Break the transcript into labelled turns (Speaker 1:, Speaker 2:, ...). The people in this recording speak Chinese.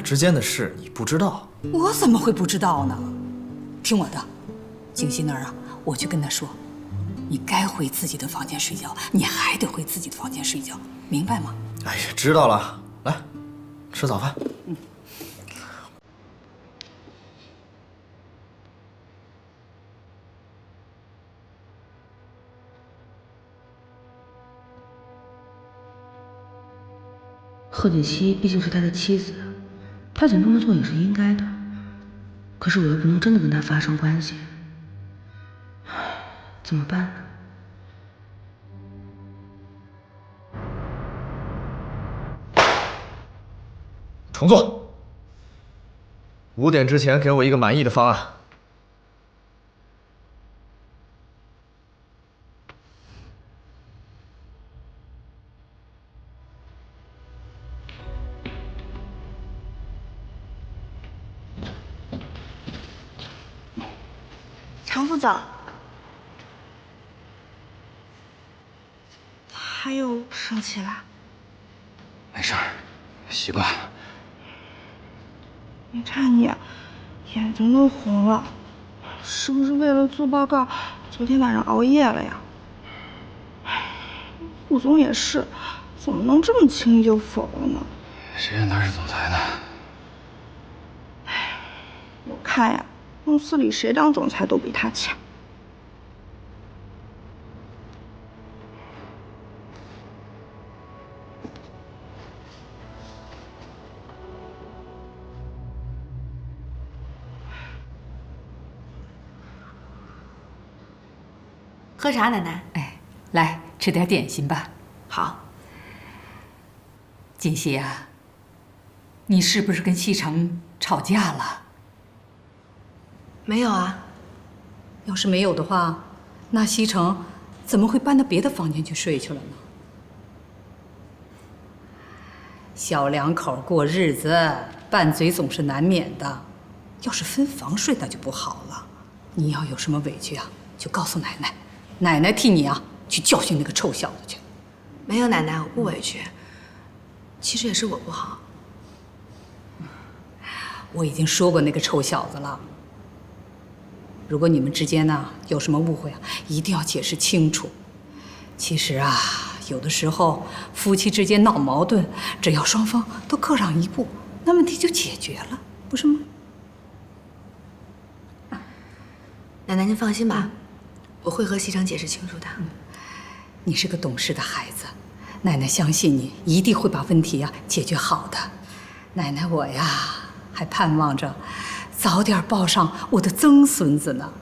Speaker 1: 之间的事你不知道？
Speaker 2: 我怎么会不知道呢？听我的，静熙那儿啊，我去跟他说，你该回自己的房间睡觉，你还得回自己的房间睡觉，明白吗？
Speaker 1: 哎呀，知道了，来，吃早饭。
Speaker 3: 贺锦熙毕竟是他的妻子，他想这么做也是应该的。可是我又不能真的跟他发生关系，怎么办呢？
Speaker 1: 重做。5点之前给我一个满意的方案。
Speaker 4: 常副总，他又生气了。
Speaker 5: 没事儿，习惯了。
Speaker 4: 你看你，眼睛都红了，是不是为了做报告，昨天晚上熬夜了呀？顾总也是，怎么能这么轻易就否了呢？
Speaker 5: 谁让他是总裁呢？
Speaker 4: 我看呀，公司里谁当总裁都比他强。
Speaker 6: 喝茶，奶奶。
Speaker 2: 哎，来吃点点心吧。
Speaker 6: 好。
Speaker 2: 锦熙啊，你是不是跟西城吵架了？
Speaker 6: 没有啊。
Speaker 2: 要是没有的话，那西城怎么会搬到别的房间去睡去了呢？小两口过日子，拌嘴总是难免的。要是分房睡，那就不好了。你要有什么委屈啊，就告诉奶奶，奶奶替你啊去教训那个臭小子去。
Speaker 6: 没有，奶奶，我不委屈。其实也是我不好。
Speaker 2: 我已经说过那个臭小子了。如果你们之间呢有什么误会啊，一定要解释清楚。其实啊，有的时候夫妻之间闹矛盾，只要双方都各让一步，那问题就解决了，不是吗？
Speaker 6: 奶奶您放心吧，我会和西城解释清楚的。
Speaker 2: 你是个懂事的孩子，奶奶相信你一定会把问题啊解决好的。奶奶我呀，还盼望着早点抱上我的曾孙子呢。